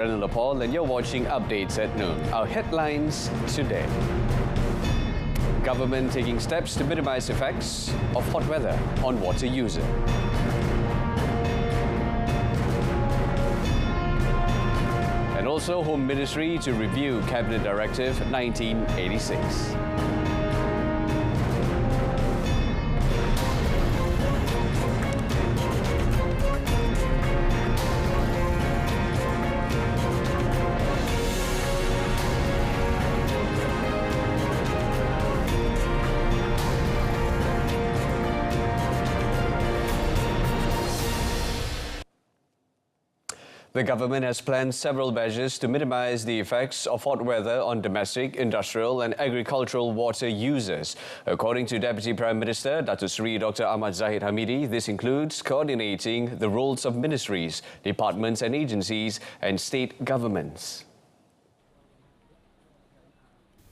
Paul, and you're watching Updates at Noon. Our headlines today. Government taking steps to minimize effects of hot weather on water user. And also Home Ministry to review Cabinet Directive 1986. The government has planned several measures to minimize the effects of hot weather on domestic, industrial and agricultural water users. According to Deputy Prime Minister Datuk Seri Dr. Ahmad Zahid Hamidi, this includes coordinating the roles of ministries, departments and agencies and state governments.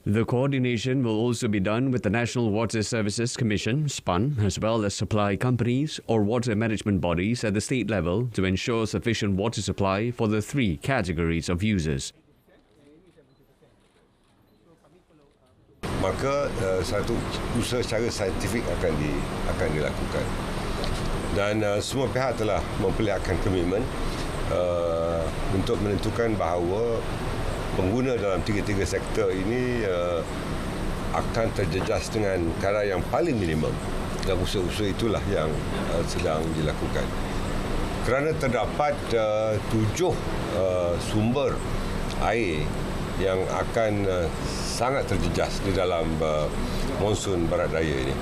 The coordination will also be done with the National Water Services Commission, SPAN, as well as supply companies or water management bodies at the state level to ensure sufficient water supply for the three categories of users. Maka satu usaha secara saintifik akan dilakukan. Dan semua pihak telah memperlihatkan komitmen untuk menentukan bahawa pengguna dalam tiga-tiga sektor ini akan terjejas dengan kadar yang paling minimum, dan usaha-usaha itulah yang sedang dilakukan. Kerana terdapat 7 sumber air yang akan sangat terjejas di dalam monsun barat daya ini.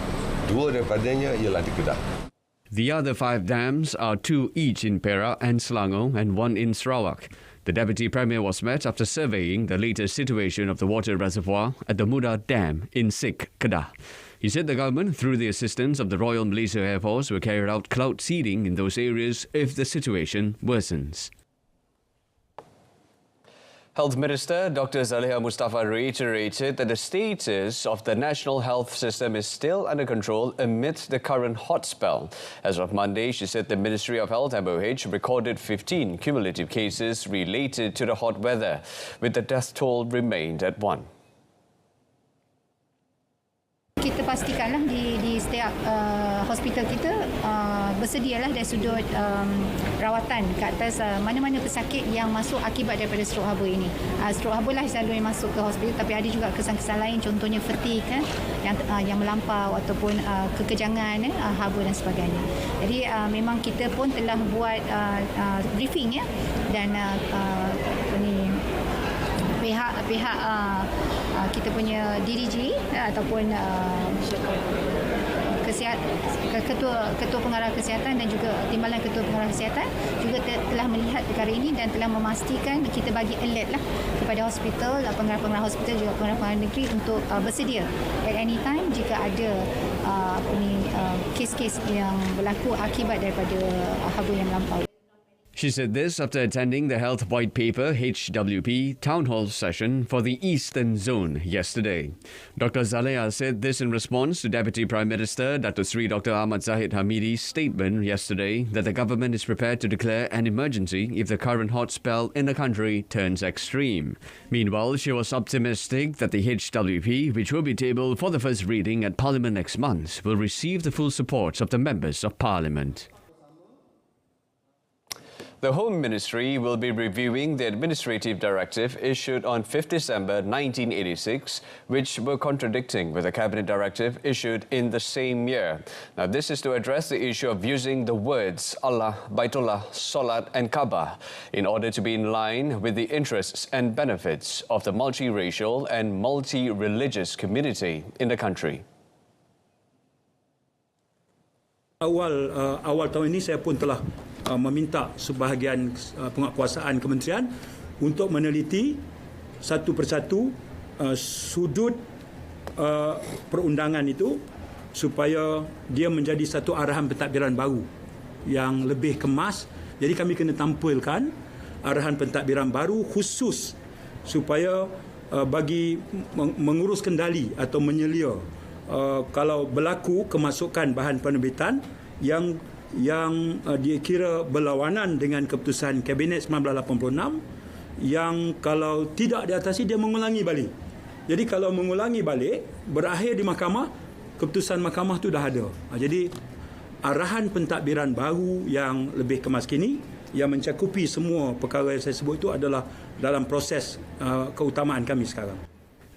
2 daripadanya ialah di Kedah. The other 5 dams are 2 each in Perak and Selangor and 1 in Sarawak. The Deputy Premier was met after surveying the latest situation of the water reservoir at the Muda Dam in Sik, Kedah. He said the government, through the assistance of the Royal Malaysia Air Force, will carry out cloud seeding in those areas if the situation worsens. Health Minister Dr. Zaliha Mustafa reiterated that the status of the national health system is still under control amid the current hot spell. As of Monday, she said the Ministry of Health MOH recorded 15 cumulative cases related to the hot weather, with the death toll remained at 1. Kita pastikanlah di setiap hospital kita bersedialah dari sudut rawatan ke atas mana-mana pesakit yang masuk akibat daripada stroke haba ini. Stroke haba lah selalu yang masuk ke hospital, tapi ada juga kesan-kesan lain, contohnya fatigue kan, yang melampau ataupun kekejangan haba dan sebagainya. Jadi memang kita pun telah buat briefing ya, dan pihak kita punya DDG ataupun ketua pengarah kesihatan dan juga timbalan ketua pengarah kesihatan juga telah melihat perkara ini dan telah memastikan kita bagi alert lah kepada hospital, pengarah-pengarah hospital juga pengarah-pengarah negeri untuk bersedia at any time jika ada kes-kes yang berlaku akibat daripada haba yang melampau. She said this after attending the Health White Paper HWP Town Hall session for the Eastern Zone yesterday. Dr. Zaliha said this in response to Deputy Prime Minister Datuk Seri Dr. Ahmad Zahid Hamidi's statement yesterday that the government is prepared to declare an emergency if the current hot spell in the country turns extreme. Meanwhile, she was optimistic that the HWP, which will be tabled for the first reading at Parliament next month, will receive the full support of the members of Parliament. The Home Ministry will be reviewing the administrative directive issued on 5th December 1986, which were contradicting with the Cabinet directive issued in the same year. Now, this is to address the issue of using the words Allah, Baitullah, Salat and Kaabah in order to be in line with the interests and benefits of the multiracial and multi-religious community in the country. Awal tahun ini saya pun telah meminta sebahagian penguatkuasaan kementerian untuk meneliti satu persatu sudut perundangan itu supaya dia menjadi satu arahan pentadbiran baru yang lebih kemas. Jadi kami kena tampilkan arahan pentadbiran baru khusus supaya bagi mengurus kendali atau menyelia kalau berlaku kemasukan bahan penerbitan yang dikira berlawanan dengan keputusan Kabinet 1986 yang kalau tidak diatasi dia mengulangi balik. Jadi kalau mengulangi balik, berakhir di mahkamah, keputusan mahkamah tu dah ada. Jadi arahan pentadbiran baru yang lebih kemas kini yang mencakupi semua perkara yang saya sebut itu adalah dalam proses keutamaan kami sekarang.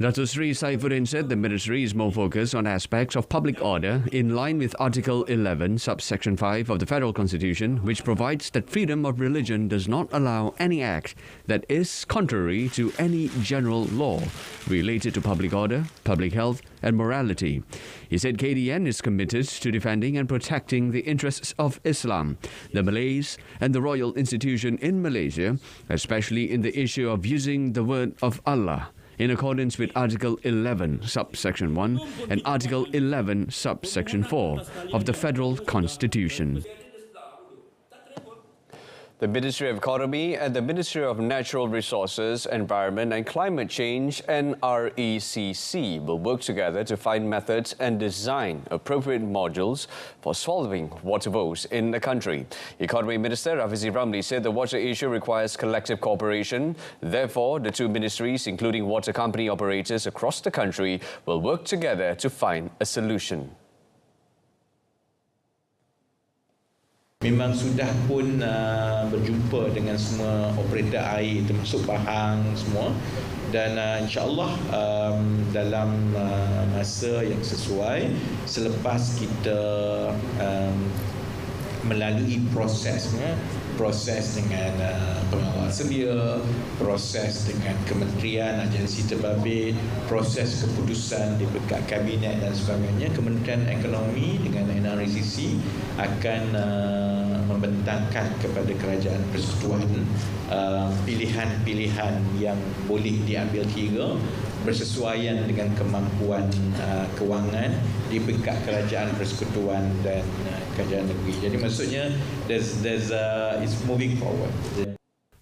Dato' Sri Saifuddin said the ministry is more focused on aspects of public order in line with Article 11, subsection 5 of the Federal Constitution, which provides that freedom of religion does not allow any act that is contrary to any general law related to public order, public health and morality. He said KDN is committed to defending and protecting the interests of Islam, the Malays and the royal institution in Malaysia, especially in the issue of using the word of Allah, in accordance with Article 11, subsection 1 and Article 11, subsection 4 of the Federal Constitution. The Ministry of Economy and the Ministry of Natural Resources, Environment and Climate Change, NRECC, will work together to find methods and design appropriate modules for solving water woes in the country. Economy Minister Ramli said the water issue requires collective cooperation. Therefore, the two ministries, including water company operators across the country, will work together to find a solution. Memang sudah pun berjumpa dengan semua operator air termasuk Bahang semua, dan insya-Allah dalam masa yang sesuai selepas kita melalui proses dengan pengawal sedia, proses dengan kementerian, agensi terbabit, proses keputusan di peringkat kabinet dan sebagainya. Kementerian Ekonomi dengan NRECC akan membentangkan kepada kerajaan persekutuan pilihan-pilihan yang boleh diambil kira bersesuaian dengan kemampuan kewangan di peringkat kerajaan persekutuan dan kerajaan negeri. Jadi maksudnya it's moving forward.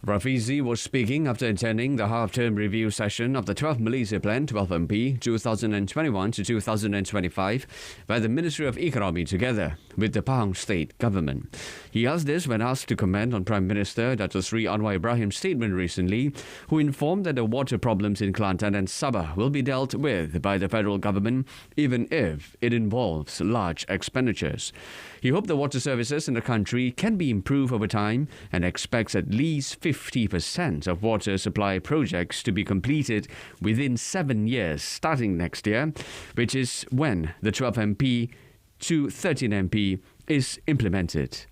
Rafizi was speaking after attending the half-term review session of the 12th Malaysia Plan 12MP 2021 to 2025 by the Ministry of Economy together with the Pahang State Government. He asked this when asked to comment on Prime Minister Dato' Sri Anwar Ibrahim's statement recently, who informed that the water problems in Kelantan and Sabah will be dealt with by the federal government even if it involves large expenditures. He hoped the water services in the country can be improved over time and expects at least 50% of water supply projects to be completed within 7 years starting next year, which is when the 12MP to 13MP is implemented.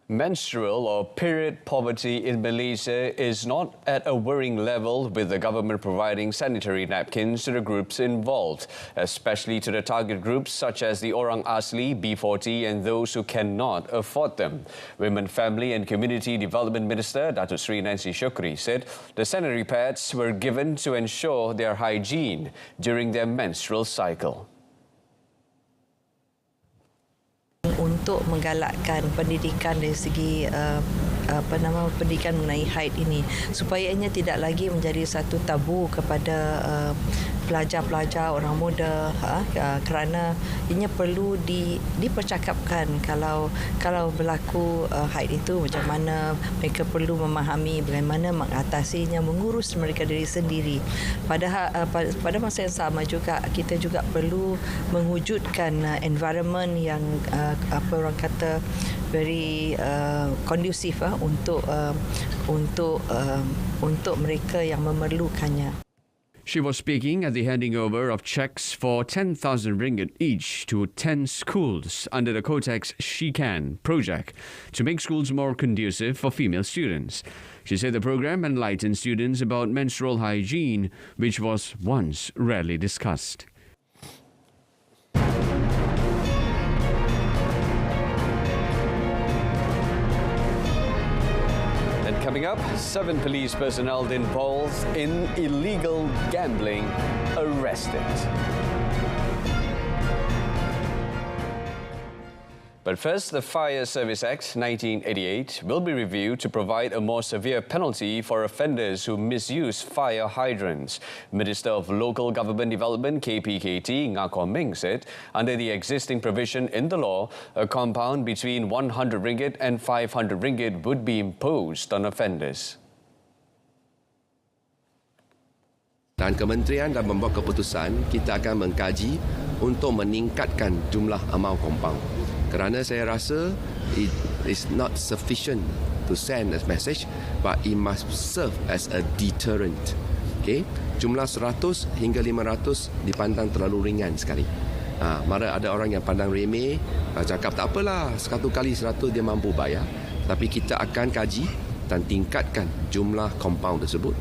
Menstrual or period poverty in Malaysia is not at a worrying level, with the government providing sanitary napkins to the groups involved, especially to the target groups such as the Orang Asli, B40 and those who cannot afford them. Women, Family and Community Development Minister Dato' Sri Nancy Shukri said the sanitary pads were given to ensure their hygiene during their menstrual cycle. Untuk menggalakkan pendidikan dari segi pendidikan mengenai haid ini, supaya ianya tidak lagi menjadi satu tabu kepada pelajar-pelajar orang muda, kerana ianya perlu dipercakapkan kalau berlaku haid itu macam mana mereka perlu memahami bagaimana mengatasinya, mengurus mereka diri sendiri. Pada masa yang sama juga kita juga perlu mewujudkan environment yang orang kata very kondusif untuk mereka yang memerlukannya. She was speaking at the handing over of cheques for 10,000 ringgit each to 10 schools under the Kotex She Can project to make schools more conducive for female students. She said the program enlightened students about menstrual hygiene, which was once rarely discussed. Coming up, 7 police personnel involved in illegal gambling arrested. But first, the Fire Service Act 1988 will be reviewed to provide a more severe penalty for offenders who misuse fire hydrants. Minister of Local Government Development KPKT Ngakon Ming said, under the existing provision in the law, a compound between RM100 and RM500 would be imposed on offenders. Dan kementerian dah membuat keputusan, kita akan mengkaji untuk meningkatkan jumlah amau kompaun. Kerana saya rasa it is not sufficient to send a message, but it must serve as a deterrent. Okay? Jumlah 100 hingga 500 dipandang terlalu ringan sekali. Mara ada orang yang pandang remeh, cakap tak apalah, 1 kali 100 dia mampu bayar. Tapi kita akan kaji dan tingkatkan jumlah kompaun tersebut.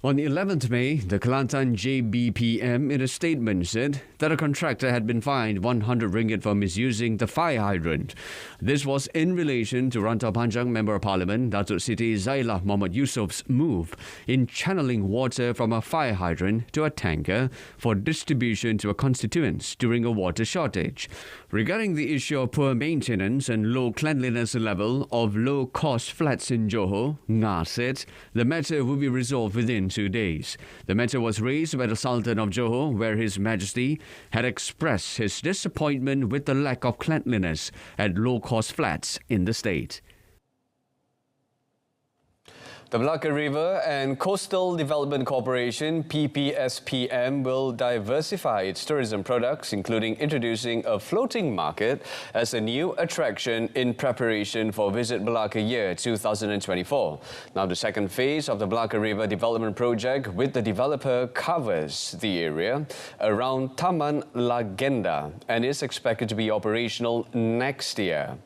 On the 11th May, the Kelantan JBPM in a statement said that a contractor had been fined RM100 for misusing the fire hydrant. This was in relation to Rantau Panjang Member of Parliament Datuk Siti Zailah Muhammad Yusoff's move in channeling water from a fire hydrant to a tanker for distribution to a constituents during a water shortage. Regarding the issue of poor maintenance and low cleanliness level of low-cost flats in Johor, Nga said the matter will be resolved within 2 days. The matter was raised by the Sultan of Johor, where His Majesty had expressed his disappointment with the lack of cleanliness at low-cost flats in the state. The Malacca River and Coastal Development Corporation, PPSPM, will diversify its tourism products, including introducing a floating market as a new attraction in preparation for Visit Malacca Year 2024. Now, the second phase of the Malacca River Development Project with the developer covers the area around Taman Lagenda and is expected to be operational next year.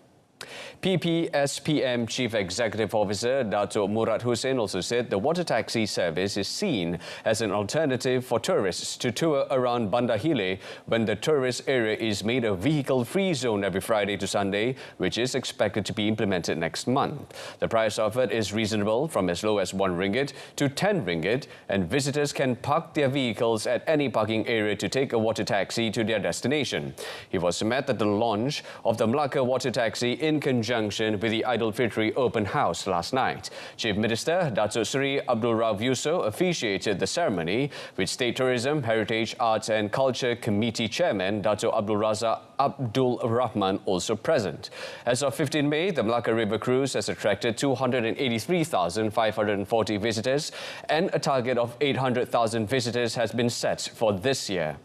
PPSPM Chief Executive Officer Dato' Murad Hussein also said the water taxi service is seen as an alternative for tourists to tour around Bandar Hile when the tourist area is made a vehicle-free zone every Friday to Sunday, which is expected to be implemented next month. The price offered is reasonable, from as low as RM1 to RM10, and visitors can park their vehicles at any parking area to take a water taxi to their destination. He was met at the launch of the Malacca Water Taxi in conjunction with the Aidilfitri Open House last night. Chief Minister Datuk Seri Abdul Rauf Yusof officiated the ceremony, with State Tourism, Heritage, Arts and Culture Committee Chairman Datuk Abdul Razak Abdul Rahman also present. As of 15 May, the Malacca River Cruise has attracted 283,540 visitors, and a target of 800,000 visitors has been set for this year.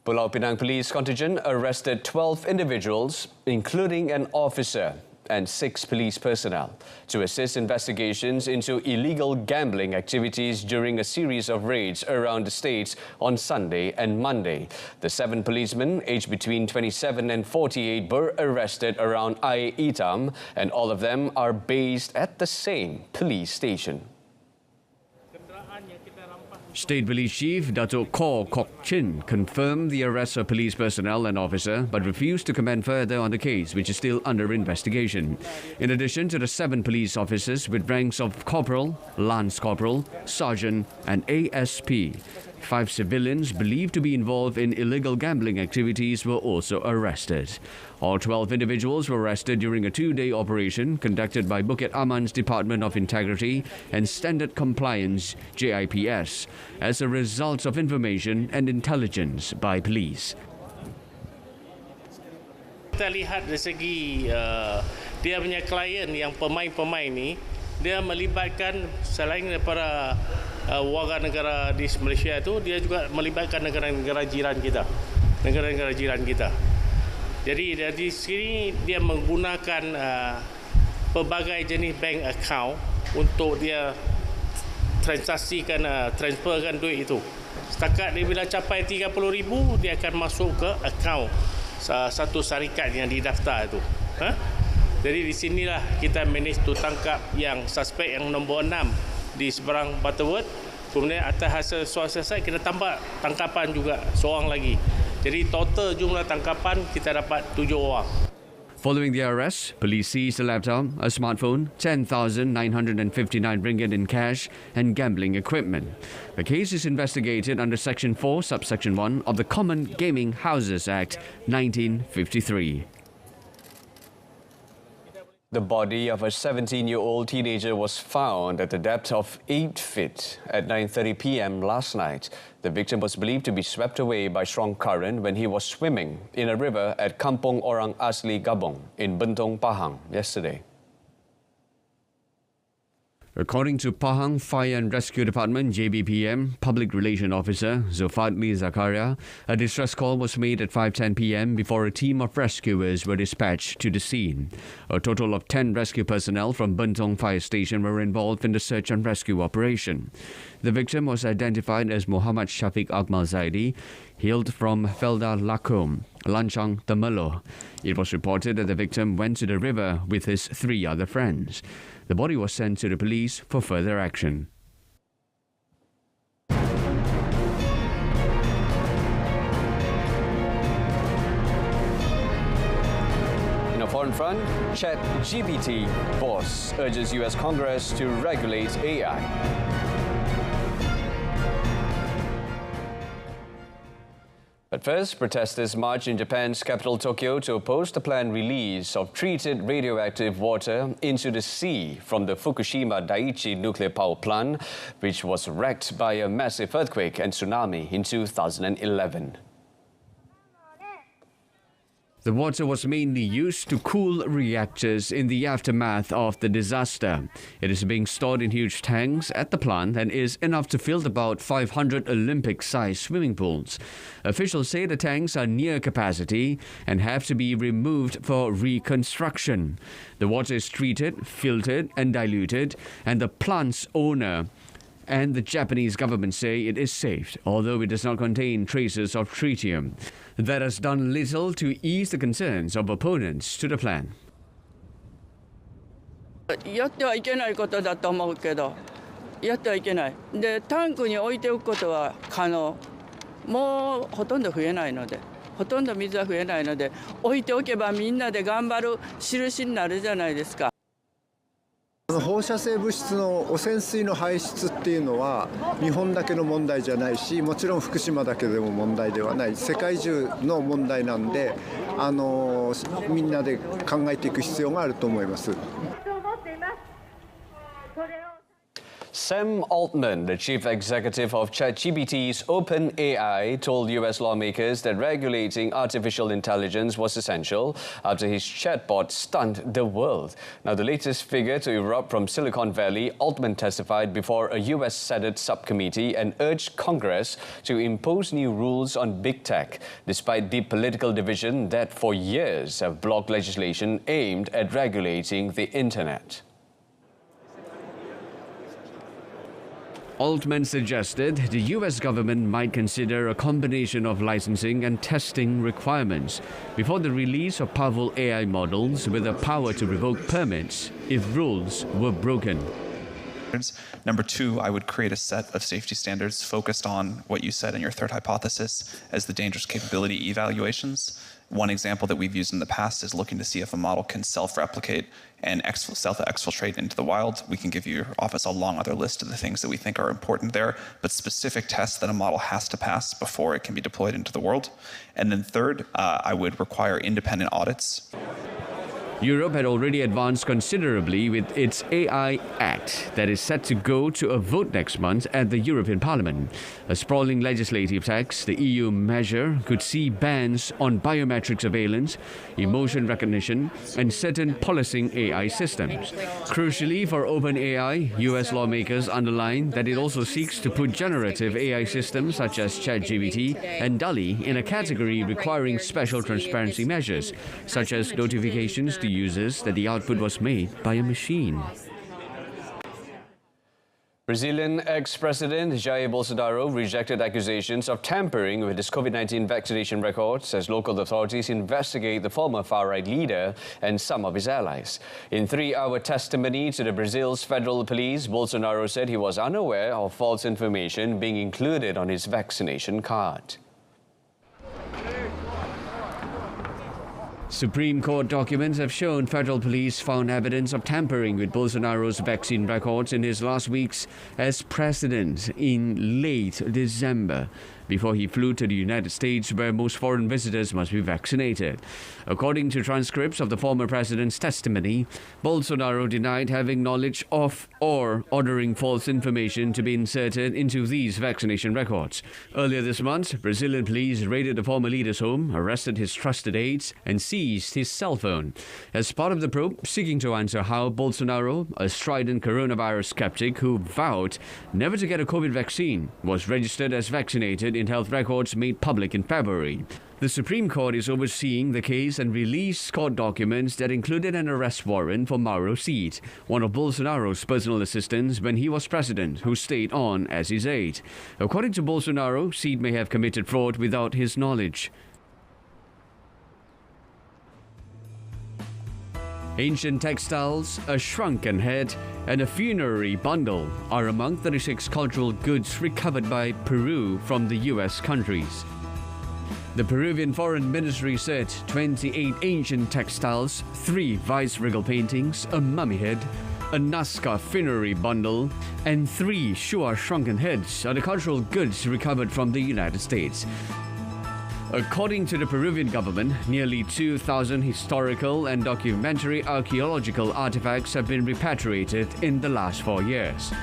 Pulau Pinang Police Contingent arrested 12 individuals, including an officer and 6 police personnel, to assist investigations into illegal gambling activities during a series of raids around the state on Sunday and Monday. The 7 policemen, aged between 27 and 48, were arrested around Air Itam, and all of them are based at the same police station. State Police Chief Datuk Kor Kok Chin confirmed the arrest of police personnel and officer, but refused to comment further on the case, which is still under investigation. In addition to the 7 police officers with ranks of corporal, lance corporal, sergeant and ASP, 5 civilians believed to be involved in illegal gambling activities were also arrested. All 12 individuals were arrested during a 2-day operation conducted by Bukit Aman's Department of Integrity and Standard Compliance JIPS as a result of information and intelligence by police. Kita lihat dari segi dia punya klien yang pemain-pemain ni, dia melibatkan selain daripada warga negara di Malaysia itu, dia juga melibatkan negara-negara jiran kita. Negara-negara jiran kita. Jadi dari sini dia menggunakan pelbagai jenis bank account untuk dia transaksikan, transferkan duit itu. Setakat dia bila capai 30,000, dia akan masuk ke akaun satu syarikat yang didaftar itu. Jadi di sinilah kita manage tu tangkap yang suspek yang nombor 6 di seberang Butterworth. Kemudian atas hasil soal selesai, kita tambah tangkapan juga seorang lagi. Jadi total jumlah tangkapan kita dapat 7 orang. Following the arrest, police seized a laptop, a smartphone, 10,959 ringgit in cash and gambling equipment. The case is investigated under Section 4, Subsection 1 of the Common Gaming Houses Act 1953. The body of a 17-year-old teenager was found at the depth of 8 feet at 9:30 p.m. last night. The victim was believed to be swept away by strong current when he was swimming in a river at Kampung Orang Asli Gabong in Bentong, Pahang yesterday. According to Pahang Fire and Rescue Department JBPM Public Relation Officer Zulfadli Zakaria, a distress call was made at 5:10 p.m. before a team of rescuers were dispatched to the scene. A total of 10 rescue personnel from Bentong Fire Station were involved in the search and rescue operation. The victim was identified as Muhammad Shafiq Akmal Zaidi, hailed from Felda Lakom, Lanchang, Temerloh. It was reported that the victim went to the river with his 3 other friends. The body was sent to the police for further action. In a foreign front, ChatGPT boss urges US Congress to regulate AI. But first, protesters marched in Japan's capital Tokyo to oppose the planned release of treated radioactive water into the sea from the Fukushima Daiichi nuclear power plant, which was wrecked by a massive earthquake and tsunami in 2011. The water was mainly used to cool reactors in the aftermath of the disaster. It is being stored in huge tanks at the plant and is enough to fill about 500 Olympic-sized swimming pools. Officials say the tanks are near capacity and have to be removed for reconstruction. The water is treated, filtered and diluted, and the plant's owner and the Japanese government say it is safe, although it does not contain traces of tritium. That has done little to ease the concerns of opponents to the plan. やってはいけないことだと思うけど、やってはいけない。で、タンクに置いておくことは可能。もうほとんど増えないので、ほとんど水は増えないので、置いておけばみんなで頑張る印になるじゃないですか。放射性物質の汚染水の排出っていうのは日本だけの問題じゃないし、もちろん福島だけでも問題ではない、世界中の問題なんで、みんなで考えていく必要があると思います。Sam Altman, the chief executive of ChatGPT's OpenAI, told US lawmakers that regulating artificial intelligence was essential after his chatbot stunned the world. Now, the latest figure to erupt from Silicon Valley, Altman testified before a US Senate subcommittee and urged Congress to impose new rules on big tech, despite deep political division that for years have blocked legislation aimed at regulating the internet. Altman suggested the US government might consider a combination of licensing and testing requirements before the release of powerful AI models with the power to revoke permits if rules were broken. Number 2, I would create a set of safety standards focused on what you said in your third hypothesis as the dangerous capability evaluations. One example that we've used in the past is looking to see if a model can self-replicate and self-exfiltrate into the wild. We can give your office a long other list of the things that we think are important there, but specific tests that a model has to pass before it can be deployed into the world. And then third, I would require independent audits. Europe had already advanced considerably with its AI Act that is set to go to a vote next month at the European Parliament. A sprawling legislative text, the EU measure could see bans on biometric surveillance, emotion recognition, and certain policing AI systems. Crucially for OpenAI, US lawmakers underline that it also seeks to put generative AI systems such as ChatGPT and DALL-E in a category requiring special transparency measures, such as notifications to users that the output was made by a machine. Brazilian ex-president Jair Bolsonaro rejected accusations of tampering with his COVID-19 vaccination records as local authorities investigate the former far-right leader and some of his allies. In 3-hour testimony to the Brazil's federal police, Bolsonaro said he was unaware of false information being included on his vaccination card. Supreme Court documents have shown federal police found evidence of tampering with Bolsonaro's vaccine records in his last weeks as president in late December, before he flew to the United States, where most foreign visitors must be vaccinated. According to transcripts of the former president's testimony, Bolsonaro denied having knowledge of or ordering false information to be inserted into these vaccination records. Earlier this month, Brazilian police raided the former leader's home, arrested his trusted aides, and seized his cell phone. As part of the probe, seeking to answer how Bolsonaro, a strident coronavirus skeptic who vowed never to get a COVID vaccine, was registered as vaccinated in health records made public in February. The Supreme Court is overseeing the case and released court documents that included an arrest warrant for Mauro Cid, one of Bolsonaro's personal assistants when he was president, who stayed on as his aide. According to Bolsonaro, Cid may have committed fraud without his knowledge. Ancient textiles, a shrunken head, and a funerary bundle are among 36 cultural goods recovered by Peru from the U.S. countries. The Peruvian Foreign Ministry said 28 ancient textiles, 3 vice-regal paintings, a mummy head, a Nazca funerary bundle, and 3 Shua shrunken heads are the cultural goods recovered from the United States. According to the Peruvian government, nearly 2,000 historical and documentary archaeological artifacts have been repatriated in the last 4 years.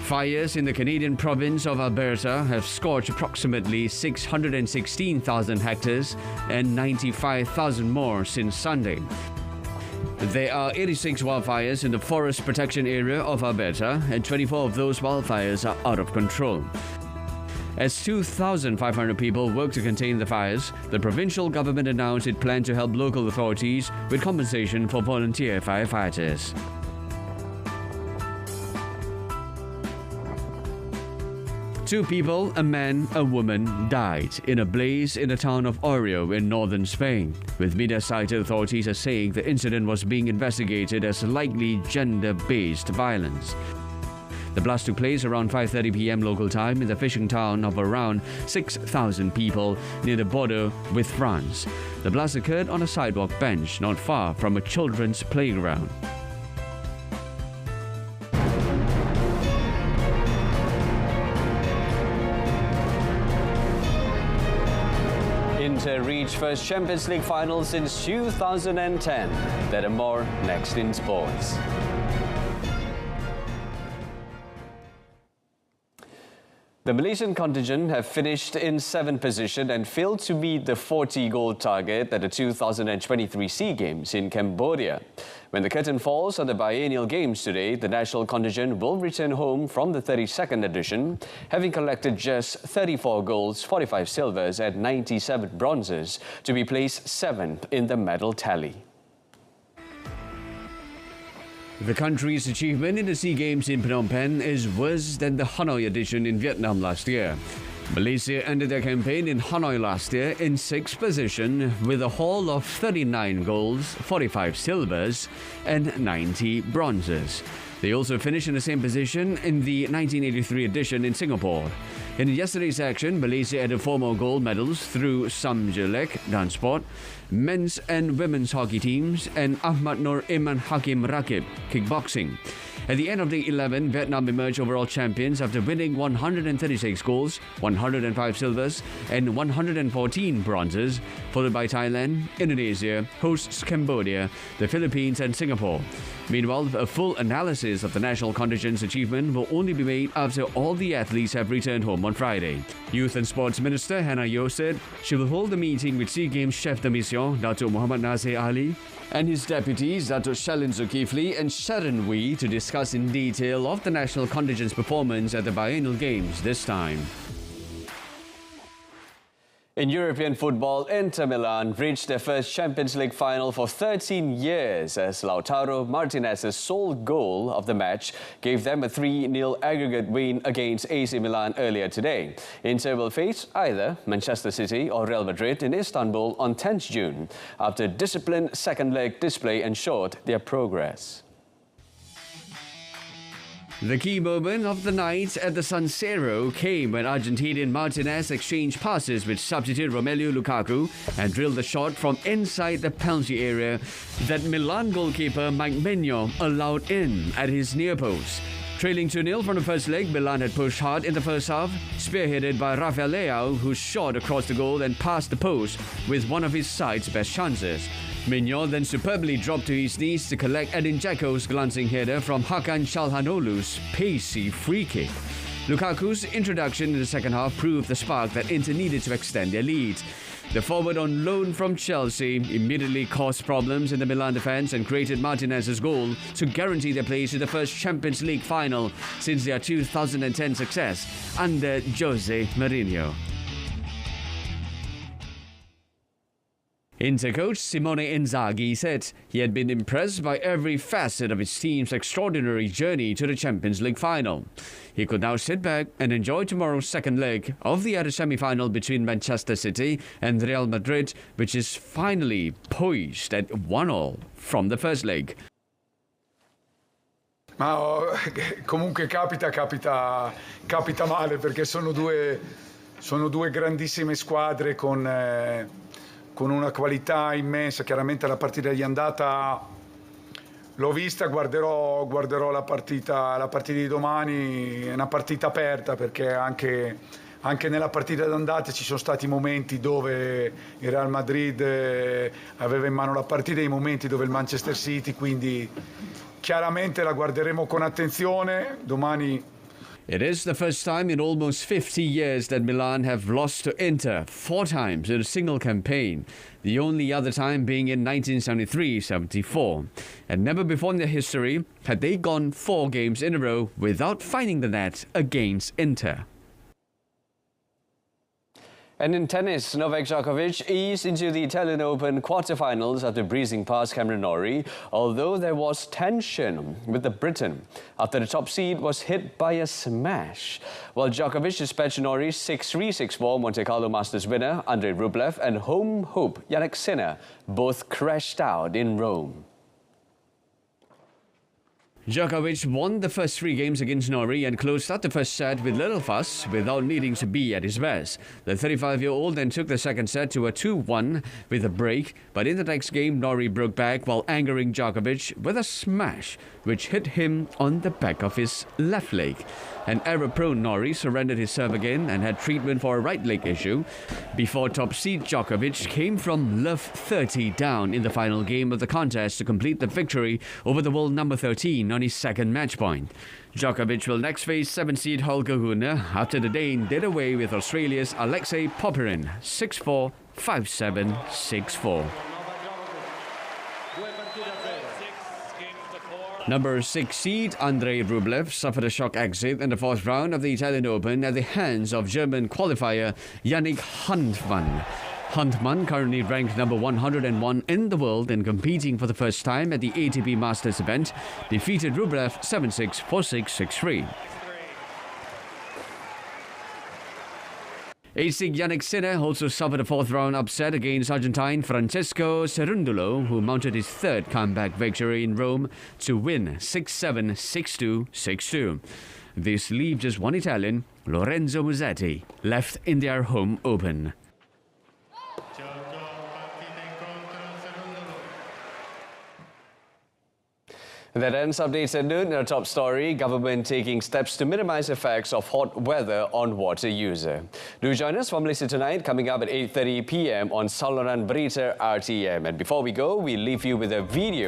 Fires in the Canadian province of Alberta have scorched approximately 616,000 hectares and 95,000 more since Sunday. There are 86 wildfires in the forest protection area of Alberta, and 24 of those wildfires are out of control. As 2,500 people work to contain the fires, the provincial government announced it planned to help local authorities with compensation for volunteer firefighters. Two people, a man, a woman, died in a blaze in the town of Orio in northern Spain, with media-cited authorities are saying the incident was being investigated as likely gender-based violence. The blast took place around 5:30 p.m. local time in the fishing town of around 6,000 people near the border with France. The blast occurred on a sidewalk bench not far from a children's playground. Inter reached first Champions League final since 2010. That and more next in sports. The Malaysian contingent have finished in 7th position and failed to meet the 40-goal target at the 2023 SEA Games in Cambodia. When the curtain falls on the biennial games today, the national contingent will return home from the 32nd edition, having collected just 34 golds, 45 silvers and 97 bronzes, to be placed 7th in the medal tally. The country's achievement in the SEA Games in Phnom Penh is worse than the Hanoi edition in Vietnam last year. Malaysia ended their campaign in Hanoi last year in 6th position with a haul of 39 golds, 45 silvers and 90 bronzes. They also finished in the same position in the 1983 edition in Singapore. In yesterday's action, Malaysia added 4 more gold medals through Samjelek dance sport, men's and women's hockey teams, and Ahmad Nur Iman Hakim Rakib kickboxing. At the end of the 11, Vietnam emerged overall champions after winning 136 golds, 105 silvers, and 114 bronzes, followed by Thailand, Indonesia, hosts Cambodia, the Philippines, and Singapore. Meanwhile, a full analysis of the national contingent's achievement will only be made after all the athletes have returned home on Friday. Youth and Sports Minister Hannah Yeoh said she will hold a meeting with SEA Games chef de mission Datuk Muhammad Nasir Ali and his deputies Datuk Shalin Zulkifli and Sharon Wee to discuss in detail of the national contingent's performance at the biennial games this time. In European football, Inter Milan reached their first Champions League final for 13 years as Lautaro Martinez's sole goal of the match gave them a 3-0 aggregate win against AC Milan earlier today. Inter will face either Manchester City or Real Madrid in Istanbul on 10th June after disciplined second leg display ensured their progress. The key moment of the night at the San Siro came when Argentinian Martinez exchanged passes with substitute Romelu Lukaku and drilled the shot from inside the penalty area that Milan goalkeeper Mike Maignan allowed in at his near post. Trailing 2-0 from the first leg, Milan had pushed hard in the first half, spearheaded by Rafael Leao, who shot across the goal and passed the post with one of his side's best chances. Maignan then superbly dropped to his knees to collect Edin Dzeko's glancing header from Hakan Çalhanoğlu's pacey free kick. Lukaku's introduction in the second half proved the spark that Inter needed to extend their lead. The forward on loan from Chelsea immediately caused problems in the Milan defence and created Martinez's goal to guarantee their place in the first Champions League final since their 2010 success under Jose Mourinho. Inter coach Simone Inzaghi said he had been impressed by every facet of his team's extraordinary journey to the Champions League final. He could now sit back and enjoy tomorrow's second leg of the other semi-final between Manchester City and Real Madrid, which is finally poised at 1-1 from the first leg. Ma comunque capita male perché sono due grandissime squadre con una qualità immensa. Chiaramente la partita di andata l'ho vista, guarderò la partita di domani. È una partita aperta perché anche nella partita d'andata ci sono stati momenti dove il Real Madrid aveva in mano la partita e i momenti dove il Manchester City, quindi chiaramente la guarderemo con attenzione domani. It is the first time in almost 50 years that Milan have lost to Inter 4 times in a single campaign, the only other time being in 1973-74. And never before in their history had they gone 4 games in a row without finding the net against Inter. And in tennis, Novak Djokovic eased into the Italian Open quarterfinals after breezing past Cameron Norrie, although there was tension with the Briton after the top seed was hit by a smash. While Djokovic dispatched Norrie's 6-3, 6-4 Monte Carlo Masters winner Andrei Rublev and home hope Jannik Sinner both crashed out in Rome. Djokovic won the first 3 games against Norrie and closed out the first set with little fuss without needing to be at his best. The 35-year-old then took the second set to a 2-1 with a break, but in the next game Norrie broke back while angering Djokovic with a smash which hit him on the back of his left leg. An error-prone Norrie surrendered his serve again and had treatment for a right leg issue before top seed Djokovic came from love 30 down in the final game of the contest to complete the victory over the world number 13 on his second match point. Djokovic will next face 7-seed Holger Rune after the Dane did away with Australia's Alexei Popyrin 6-4, 5-7, 6-4. Number 6 seed Andrei Rublev suffered a shock exit in the 4th round of the Italian Open at the hands of German qualifier Yannick Hanfmann. Hanfmann, currently ranked number 101 in the world and competing for the first time at the ATP Masters event, defeated Rublev 7-6, 4-6, 6-3. 8-seed Jannik Sinner also suffered a 4th round upset against Argentine Francesco Cerundolo, who mounted his 3rd comeback victory in Rome to win 6-7, 6-2, 6-2. This leaves just one Italian, Lorenzo Musetti, left in their home open. That ends updates at noon. In our top story, government taking steps to minimize effects of hot weather on water user. Do join us for Malaysia Tonight, coming up at 8:30 p.m. on saluran Berita RTM. And before we go, we leave you with a video